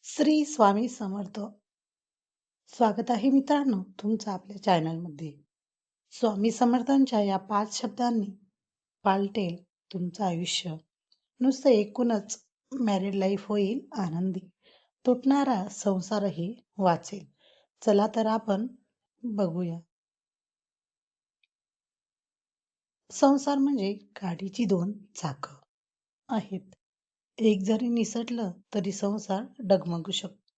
श्री स्वामी समर्थ. स्वागत आहे मित्रांनो तुमचं आपल्या चॅनलमध्ये. स्वामी समर्थांच्या या 5 शब्दांनी पालटेल तुमचं आयुष्य. नुसतं एकूणच मॅरिड लाईफ होईल आनंदी, तुटणारा संसारही वाचेल. चला तर आपण बघूया. संसार म्हणजे गाडीची 2 चाकं आहेत. एक जरी निसटलं तरी संसार डगमगू शकतो.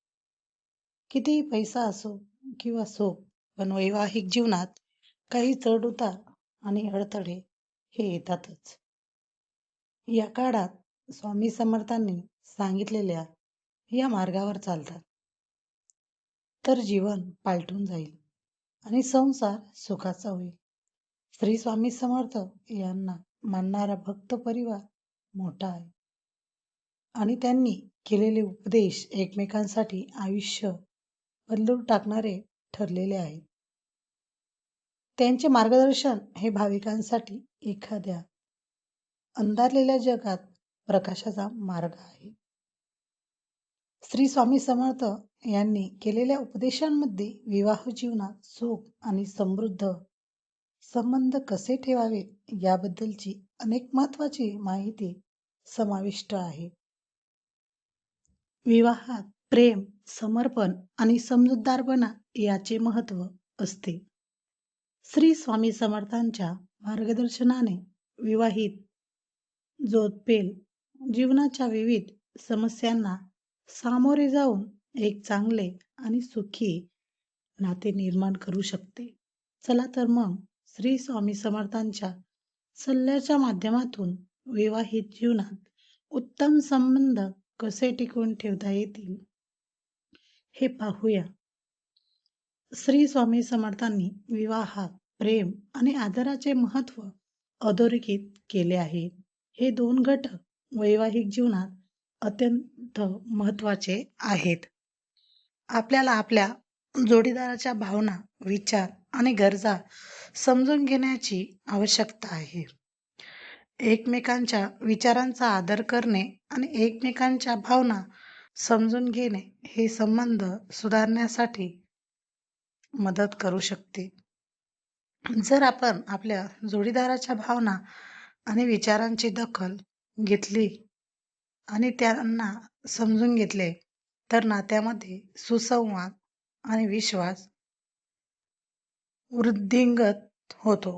कितीही पैसा असो किंवा सुख, पण वैवाहिक जीवनात काही चढ-उतार आणि अडथळे हे येतातच. या काळात स्वामी समर्थांनी सांगितलेल्या या मार्गावर चालतात तर जीवन पालटून जाईल आणि संसार सुखाचा होईल. श्री स्वामी समर्थ यांना मानणारा भक्त परिवार मोठा आहे आणि त्यांनी केलेले उपदेश एकमेकांसाठी आयुष्य बदलून टाकणारे ठरलेले आहेत. त्यांचे मार्गदर्शन हे भाविकांसाठी एखाद्या अंधारलेल्या जगात प्रकाशाचा मार्ग आहे. श्री स्वामी समर्थ यांनी केलेल्या उपदेशांमध्ये विवाह जीवनात सुख आणि समृद्ध संबंध कसे ठेवावेत याबद्दलची अनेक महत्वाची माहिती समाविष्ट आहे. विवाहात प्रेम, समर्पण आणि समजूतदारपणा याचे महत्त्व असते. श्री स्वामी समर्थांच्या मार्गदर्शनाने विवाहित जोडपेल जीवनाच्या विविध समस्यांना सामोरे जाऊन एक चांगले आणि सुखी नाते निर्माण करू शकते. चला तर मग श्री स्वामी समर्थांच्या सल्ल्याच्या माध्यमातून विवाहित जीवनात उत्तम संबंध कसे टिकवून ठेवता येतील हे पाहूया. श्री स्वामी समर्थांनी विवाहात प्रेम आणि आदराचे महत्त्व अधोरेखित केले आहे. हे 2 घटक वैवाहिक जीवनात अत्यंत महत्त्वाचे आहेत. आपल्याला आपल्या जोडीदाराच्या भावना, विचार आणि गरजा समजून घेण्याची आवश्यकता आहे. एकमेकांच्या विचारांचा आदर करणे आणि एकमेकांच्या भावना समजून घेणे हे संबंध सुधारण्यासाठी मदत करू शकते. जर आपण आपल्या जोडीदाराच्या भावना आणि विचारांची दखल घेतली आणि त्यांना समजून घेतले तर नात्यामध्ये सुसंवाद आणि विश्वास वृद्धिंगत होतो.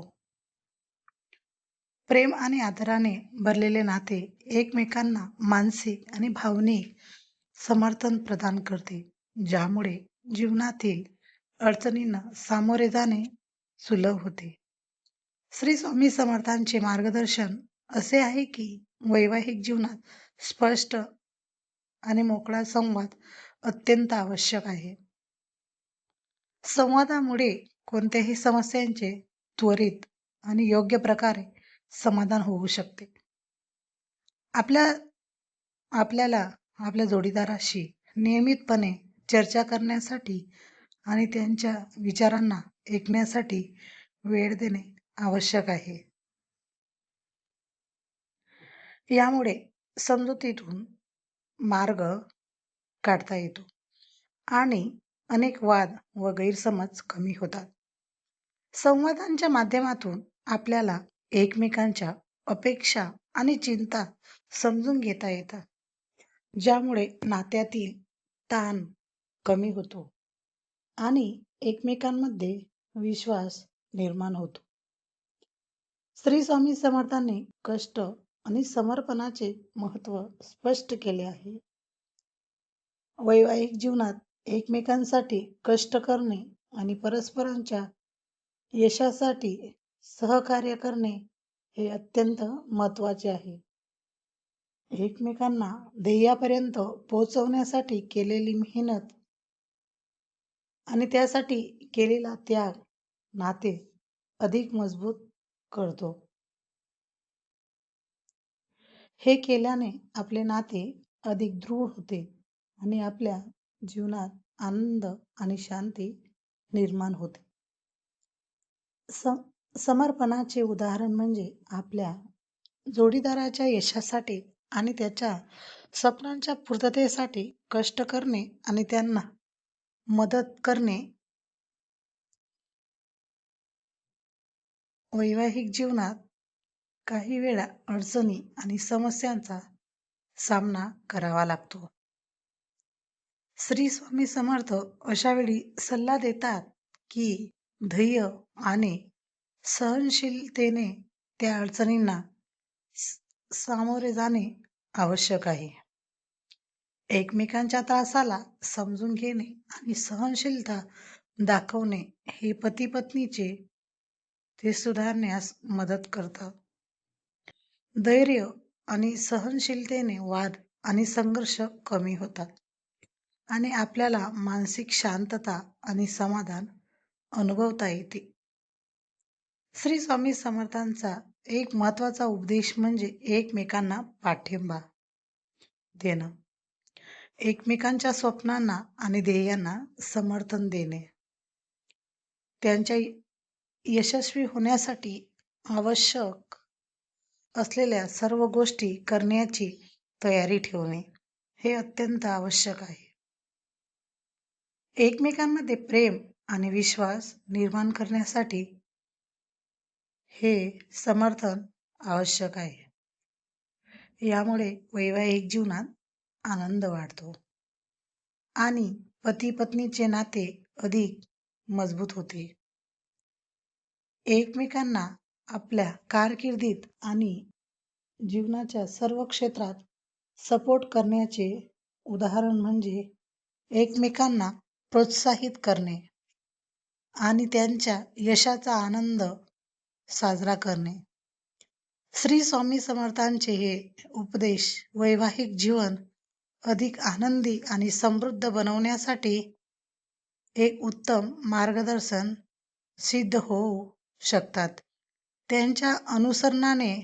प्रेम आणि आदराने भरलेले नाते एकमेकांना मानसिक आणि भावनिक समर्थन प्रदान करते, ज्यामुळे जीवनातील अडचणींना सामोरे जाणे सुलभ होते. श्री स्वामी समर्थांचे मार्गदर्शन असे आहे की वैवाहिक जीवनात स्पष्ट आणि मोकळा संवाद अत्यंत आवश्यक आहे. संवादामुळे कोणत्याही समस्यांचे त्वरित आणि योग्य प्रकारे समाधान होऊ शकते. आपल्याला आपल्या जोडीदाराशी नियमितपणे चर्चा करण्यासाठी आणि त्यांच्या विचारांना ऐकण्यासाठी वेळ देणे आवश्यक आहे. यामुळे समजुतीतून मार्ग काढता येतो आणि अनेक वाद व गैरसमज कमी होतात. संवादांच्या माध्यमातून आपल्याला एकमेकांच्या अपेक्षा आणि चिंता समजून घेता येतात, ज्यामुळे नात्यातील ताण कमी होतो आणि एकमेकांमध्ये विश्वास निर्माण होतो. श्री स्वामी समर्थांनी कष्ट आणि समर्पणाचे महत्त्व स्पष्ट केले आहे. वैवाहिक जीवनात एकमेकांसाठी कष्ट करणे आणि परस्परांच्या यशासाठी सहकार्य करणे हे अत्यंत महत्त्वाचे आहे. एकमेकांना ध्येयापर्यंत पोहोचवण्यासाठी केलेली मेहनत आणि त्यासाठी केलेला त्याग नाते अधिक मजबूत करतो. हे केल्याने आपले नाते अधिक दृढ होते आणि आपल्या जीवनात आनंद आणि शांती निर्माण होते. समर्पणाचे उदाहरण म्हणजे आपल्या जोडीदाराच्या यशासाठी आणि त्याच्या स्वप्नांच्या पूर्ततेसाठी कष्ट करणे आणि त्यांना मदत करणे वैवाहिक जीवनात काही वेळा अडचणी आणि समस्यांचा सामना करावा लागतो. श्री स्वामी समर्थ अशा वेळी सल्ला देतात की धैर्य आणि सहनशीलतेने त्या अडचणींना सामोरे जाणे आवश्यक आहे. एकमेकांच्या त्रासाला समजून घेणे आणि सहनशीलता दाखवणे हे पती पत्नीचे ते सुधारण्यास मदत करतं. धैर्य आणि सहनशीलतेने वाद आणि संघर्ष कमी होतात आणि आपल्याला मानसिक शांतता आणि समाधान अनुभवता येते. श्री स्वामी समर्थांचा एक महत्वाचा उपदेश म्हणजे एकमेकांना पाठिंबा देणं, एकमेकांच्या स्वप्नांना आणि ध्येयांना समर्थन देणे, त्यांच्या यशस्वी होण्यासाठी आवश्यक असलेल्या सर्व गोष्टी करण्याची तयारी ठेवणे हे अत्यंत आवश्यक आहे. एकमेकांमध्ये प्रेम आणि विश्वास निर्माण करण्यासाठी हे समर्थन आवश्यक आहे. यामुळे वैवाहिक जीवनात आनंद वाढतो आणि पती पत्नीचे नाते अधिक मजबूत होते. एकमेकांना आपल्या कारकिर्दीत आणि जीवनाच्या सर्व क्षेत्रात सपोर्ट करण्याचे उदाहरण म्हणजे एकमेकांना प्रोत्साहित करणे आणि त्यांच्या यशाचा आनंद साजरा करणे. श्री स्वामी समर्थांचे हे उपदेश वैवाहिक जीवन अधिक आनंदी आणि समृद्ध बनवण्यासाठी एक उत्तम मार्गदर्शन सिद्ध होऊ शकतात. त्यांच्या अनुसरणाने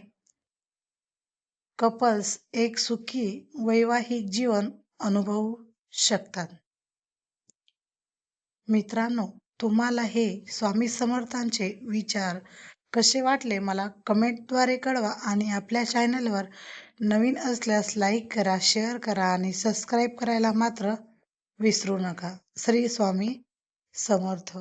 कपल्स एक सुखी वैवाहिक जीवन अनुभवू शकतात. मित्रांनो, तुम्हाला हे स्वामी समर्थांचे विचार कसे वाटले मला कमेंटद्वारे कळवा आणि आपल्या चॅनलवर नवीन असल्यास लाईक करा, शेअर करा आणि सबस्क्राईब करायला मात्र विसरू नका. श्री स्वामी समर्थ.